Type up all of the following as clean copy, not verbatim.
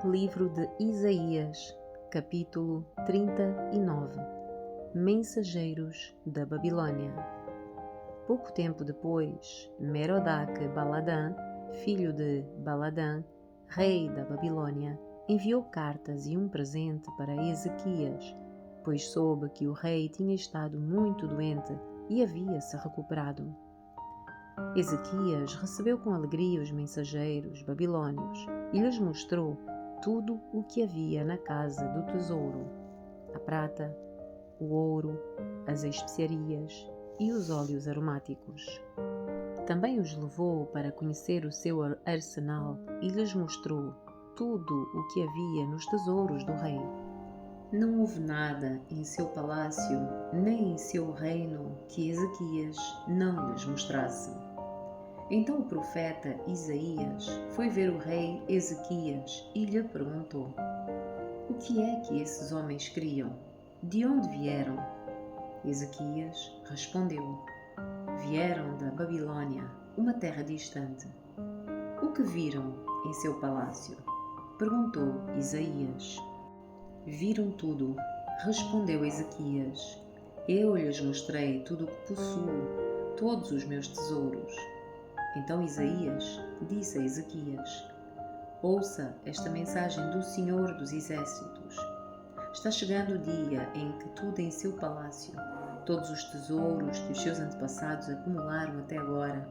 Livro de Isaías, capítulo 39. Mensageiros da Babilônia. Pouco tempo depois, Merodach-Baladã, filho de Baladã, rei da Babilônia, enviou cartas e um presente para Ezequias, pois soube que o rei tinha estado muito doente e havia se recuperado. Ezequias recebeu com alegria os mensageiros babilônios e lhes mostrou tudo o que havia na casa do tesouro: a prata, o ouro, as especiarias e os óleos aromáticos. Também os levou para conhecer o seu arsenal e lhes mostrou tudo o que havia nos tesouros do rei. Não houve nada em seu palácio nem em seu reino que Ezequias não lhes mostrasse. Então o profeta Isaías foi ver o rei Ezequias e lhe perguntou: o que é que esses homens queriam? De onde vieram? Ezequias respondeu: vieram da Babilônia, uma terra distante. O que viram em seu palácio? Perguntou Isaías. Viram tudo, respondeu Ezequias. Eu lhes mostrei tudo o que possuo, todos os meus tesouros. Então Isaías disse a Ezequias: ouça esta mensagem do Senhor dos Exércitos. Está chegando o dia em que tudo em seu palácio, todos os tesouros que os seus antepassados acumularam até agora,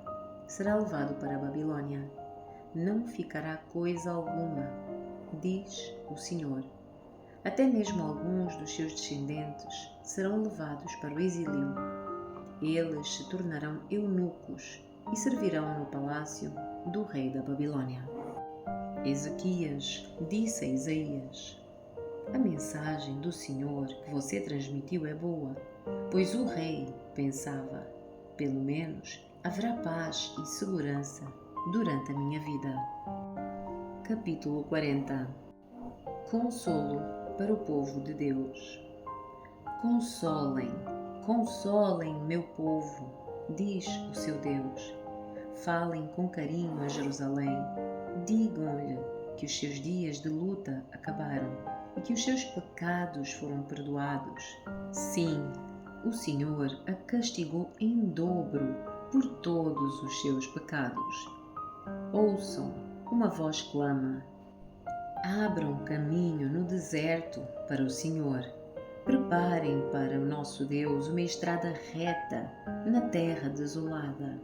será levado para a Babilônia. Não ficará coisa alguma, diz o Senhor. Até mesmo alguns dos seus descendentes serão levados para o exílio. Eles se tornarão eunucos e servirão no palácio do rei da Babilônia. Ezequias disse a Isaías: a mensagem do Senhor que você transmitiu é boa, pois o rei pensava: pelo menos haverá paz e segurança durante a minha vida. Capítulo 40. Consolo para o povo de Deus. Consolem, consolem meu povo, diz o seu Deus. Falem com carinho a Jerusalém. Digam-lhe que os seus dias de luta acabaram e que os seus pecados foram perdoados. Sim, o Senhor a castigou em dobro por todos os seus pecados. Ouçam, uma voz clama: abram caminho no deserto para o Senhor. Preparem para o nosso Deus uma estrada reta na terra desolada.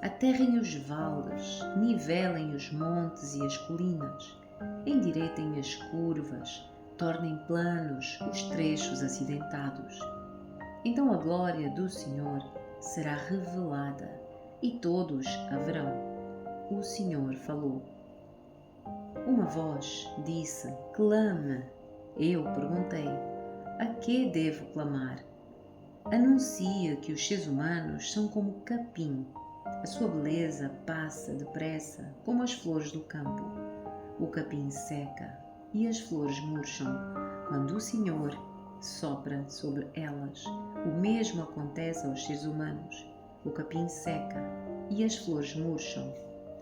Aterrem os vales, nivelem os montes e as colinas, endireitem as curvas, tornem planos os trechos acidentados. Então a glória do Senhor será revelada e todos a verão. O Senhor falou. Uma voz disse: clame. Eu perguntei: a que devo clamar? Anuncia que os seres humanos são como capim. A sua beleza passa depressa como as flores do campo. O capim seca e as flores murcham quando o Senhor sopra sobre elas. O mesmo acontece aos seres humanos. O capim seca e as flores murcham,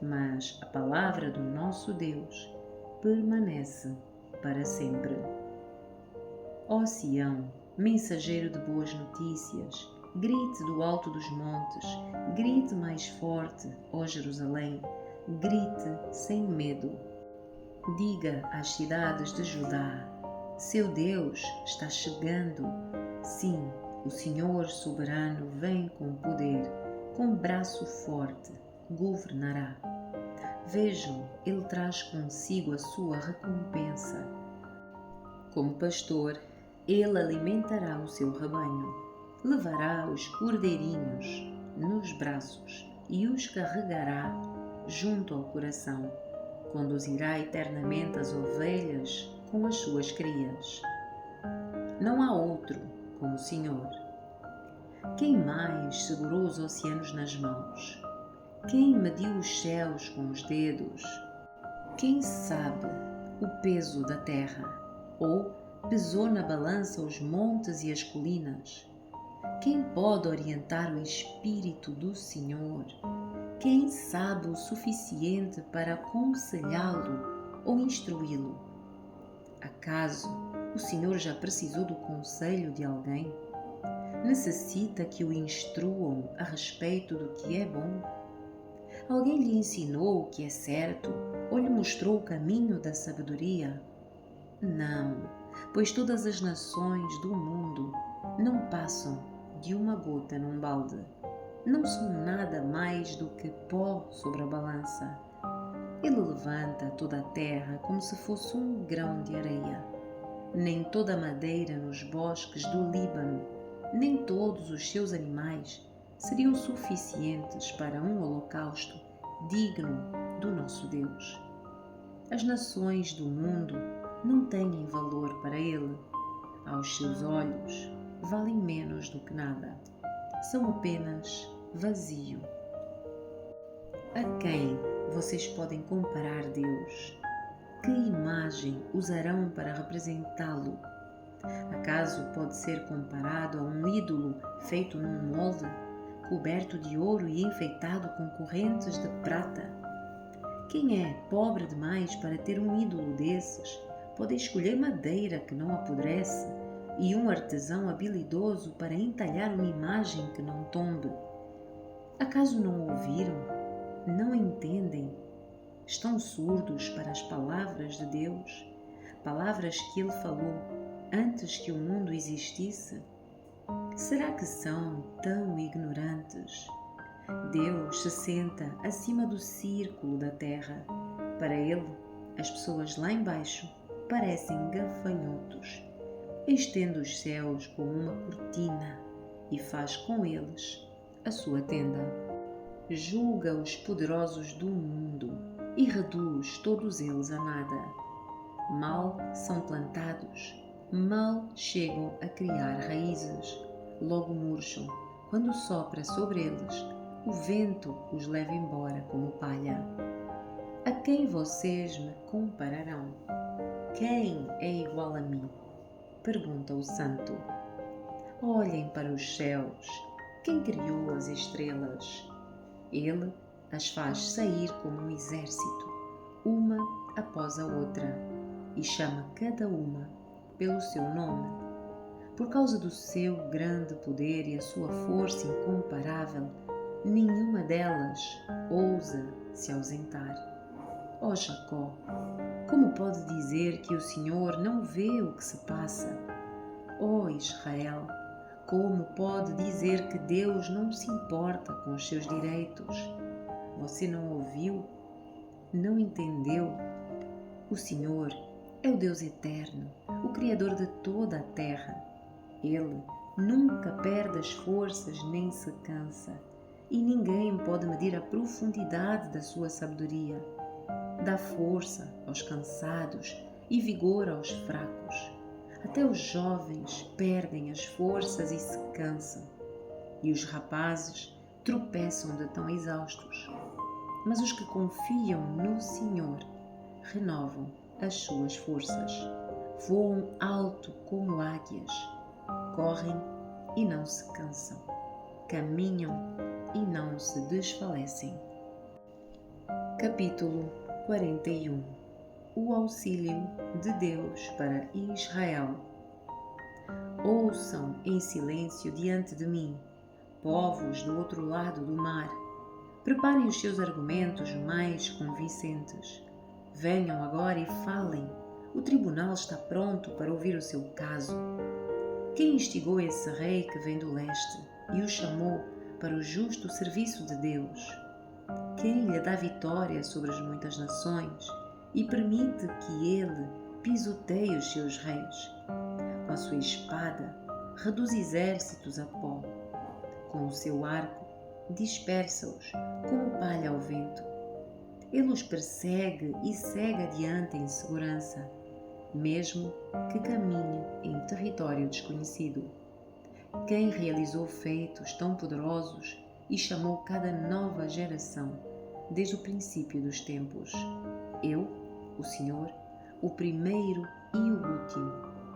mas a palavra do nosso Deus permanece para sempre. Ó Sião, mensageiro de boas notícias, grite do alto dos montes, grite mais forte, ó Jerusalém, grite sem medo. Diga às cidades de Judá: seu Deus está chegando. Sim, o Senhor soberano vem com poder, com braço forte, governará. Vejam, ele traz consigo a sua recompensa. Como pastor, ele alimentará o seu rebanho, levará os cordeirinhos nos braços e os carregará junto ao coração. Conduzirá eternamente as ovelhas com as suas crias. Não há outro como o Senhor. Quem mais segurou os oceanos nas mãos? Quem mediu os céus com os dedos? Quem sabe o peso da terra? Ou pesou na balança os montes e as colinas? Quem pode orientar o Espírito do Senhor? Quem sabe o suficiente para aconselhá-lo ou instruí-lo? Acaso o Senhor já precisou do conselho de alguém? Necessita que o instruam a respeito do que é bom? Alguém lhe ensinou o que é certo ou lhe mostrou o caminho da sabedoria? Não, pois todas as nações do mundo não passam de uma gota num balde. Não são nada mais do que pó sobre a balança. Ele levanta toda a terra como se fosse um grão de areia. Nem toda a madeira nos bosques do Líbano, nem todos os seus animais seriam suficientes para um holocausto digno do nosso Deus. As nações do mundo não têm valor para ele. Aos seus olhos, valem menos do que nada. São apenas vazio. A quem vocês podem comparar Deus? Que imagem usarão para representá-lo? Acaso pode ser comparado a um ídolo feito num molde, coberto de ouro e enfeitado com correntes de prata? Quem é pobre demais para ter um ídolo desses pode escolher madeira que não apodrece e um artesão habilidoso para entalhar uma imagem que não tombe. Acaso não ouviram? Não entendem? Estão surdos para as palavras de Deus? Palavras que Ele falou antes que o mundo existisse? Será que são tão ignorantes? Deus se senta acima do círculo da terra. Para Ele, as pessoas lá embaixo parecem gafanhotos. Estende os céus como uma cortina e faz com eles a sua tenda. Julga os poderosos do mundo e reduz todos eles a nada. Mal são plantados, mal chegam a criar raízes, logo murcham. Quando sopra sobre eles, o vento os leva embora como palha. A quem vocês me compararão? Quem é igual a mim? Pergunta o santo. Olhem para os céus. Quem criou as estrelas? Ele as faz sair como um exército, uma após a outra, e chama cada uma pelo seu nome. Por causa do seu grande poder e a sua força incomparável, nenhuma delas ousa se ausentar. Ó Jacó, como pode dizer que o Senhor não vê o que se passa? Ó Israel, como pode dizer que Deus não se importa com os seus direitos? Você não ouviu? Não entendeu? O Senhor é o Deus eterno, o Criador de toda a terra. Ele nunca perde as forças nem se cansa, e ninguém pode medir a profundidade da sua sabedoria. Dá força aos cansados e vigor aos fracos. Até os jovens perdem as forças e se cansam, e os rapazes tropeçam de tão exaustos. Mas os que confiam no Senhor renovam as suas forças, voam alto como águias, correm e não se cansam, caminham e não se desfalecem. Capítulo 41. O auxílio de Deus para Israel. Ouçam em silêncio diante de mim, povos do outro lado do mar. Preparem os seus argumentos mais convincentes. Venham agora e falem. O tribunal está pronto para ouvir o seu caso. Quem instigou esse rei que vem do leste e o chamou para o justo serviço de Deus? Quem lhe dá vitória sobre as muitas nações e permite que ele pisoteie os seus reis? Com a sua espada, reduz exércitos a pó. Com o seu arco, dispersa-os como palha ao vento. Ele os persegue e segue adiante em segurança, mesmo que caminhe em território desconhecido. Quem realizou feitos tão poderosos e chamou cada nova geração desde o princípio dos tempos? Eu, o Senhor, o primeiro e o último,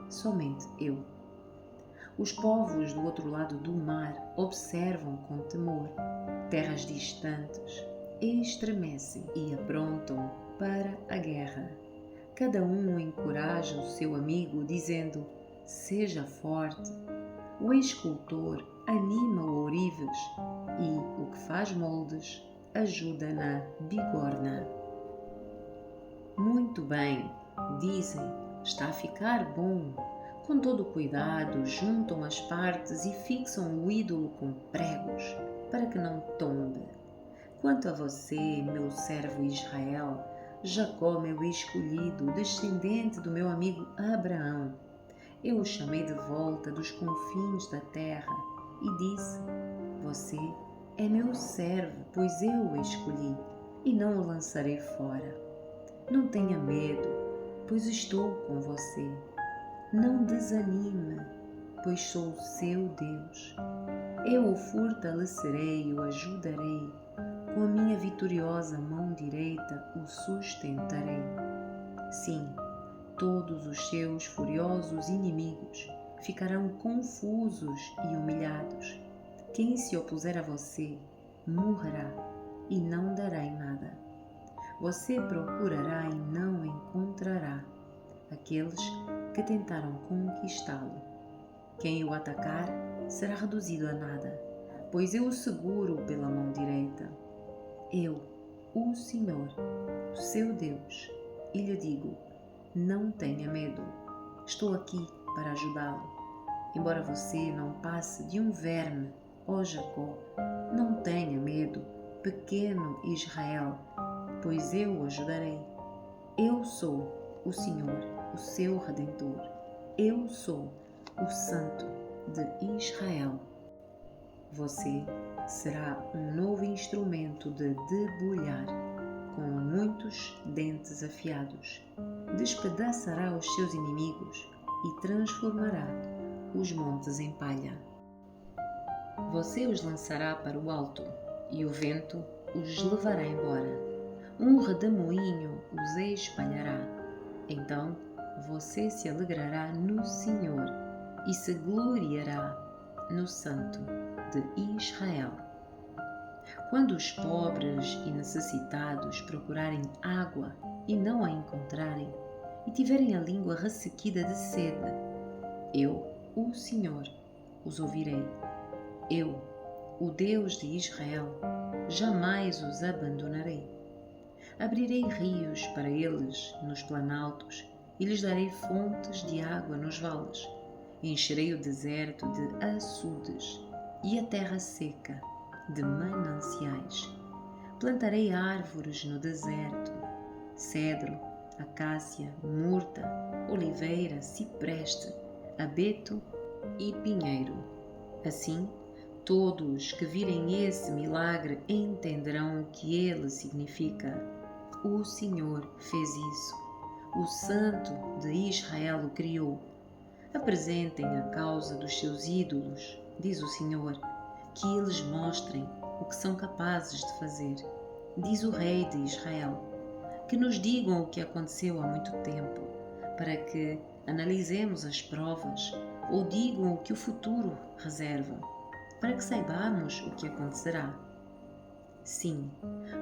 somente eu. Os povos do outro lado do mar observam com temor, terras distantes, e estremecem e aprontam para a guerra. Cada um encoraja o seu amigo, dizendo: seja forte. O escultor anima o ourives e o que faz moldes ajuda na bigorna. Muito bem, dizem, está a ficar bom. Com todo o cuidado, juntam as partes e fixam o ídolo com pregos, para que não tombe. Quanto a você, meu servo Israel, Jacó, meu escolhido, descendente do meu amigo Abraão, eu o chamei de volta dos confins da terra e disse: você é meu servo, pois eu o escolhi e não o lançarei fora. Não tenha medo, pois estou com você. Não desanime, pois sou o seu Deus. Eu o fortalecerei e o ajudarei. Com a minha vitoriosa mão direita o sustentarei. Sim, todos os seus furiosos inimigos ficarão confusos e humilhados. Quem se opuser a você morrerá e não dará em nada. Você procurará e não encontrará aqueles que tentaram conquistá-lo. Quem o atacar será reduzido a nada, pois eu o seguro pela mão direita. Eu, o Senhor, o seu Deus, e lhe digo: não tenha medo, estou aqui para ajudá-lo. Embora você não passe de um verme, ó Jacó, não tenha medo, pequeno Israel, pois eu o ajudarei. Eu sou o Senhor, o seu Redentor. Eu sou o Santo de Israel. Você será um novo instrumento de debulhar, com muitos dentes afiados. Despedaçará os seus inimigos e transformará os montes em palha. Você os lançará para o alto e o vento os levará embora. Um redemoinho os espalhará. Então você se alegrará no Senhor e se gloriará no Santo de Israel. Quando os pobres e necessitados procurarem água e não a encontrarem, e tiverem a língua ressequida de sede, eu, o Senhor, os ouvirei. Eu, o Deus de Israel, jamais os abandonarei. Abrirei rios para eles nos planaltos e lhes darei fontes de água nos vales. Encherei o deserto de açudes e a terra seca de mananciais. Plantarei árvores no deserto: cedro, acácia, murta, oliveira, cipreste, abeto e pinheiro. Assim, todos que virem esse milagre entenderão o que ele significa. O Senhor fez isso. O Santo de Israel o criou. Apresentem a causa dos seus ídolos, diz o Senhor, que eles mostrem o que são capazes de fazer. Diz o Rei de Israel, que nos digam o que aconteceu há muito tempo, para que analisemos as provas, ou digam o que o futuro reserva, para que saibamos o que acontecerá. Sim,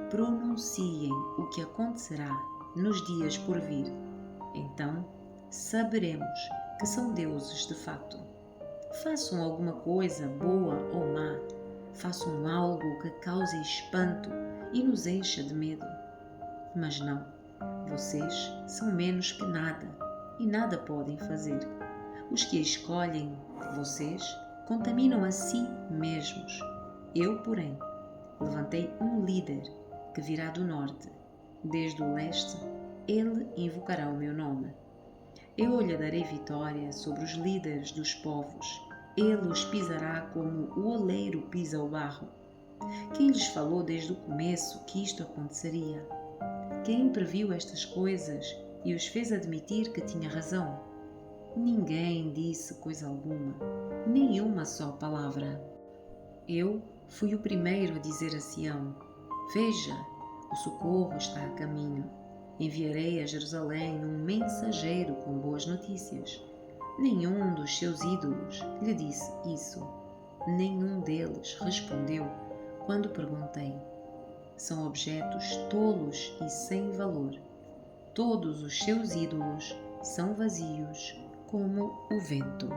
pronunciem o que acontecerá nos dias por vir. Então saberemos que são deuses de facto. Façam alguma coisa boa ou má, façam algo que cause espanto e nos encha de medo. Mas não, vocês são menos que nada e nada podem fazer. Os que escolhem vocês contaminam a si mesmos. Eu, porém, levantei um líder que virá do norte. Desde o leste, ele invocará o meu nome. Eu lhe darei vitória sobre os líderes dos povos. Ele os pisará como o oleiro pisa o barro. Quem lhes falou desde o começo que isto aconteceria? Quem previu estas coisas e os fez admitir que tinha razão? Ninguém disse coisa alguma, nem uma só palavra. Eu fui o primeiro a dizer a Sião: veja, o socorro está a caminho. Enviarei a Jerusalém um mensageiro com boas notícias. Nenhum dos seus ídolos lhe disse isso. Nenhum deles respondeu quando perguntei. São objetos tolos e sem valor. Todos os seus ídolos são vazios como o vento.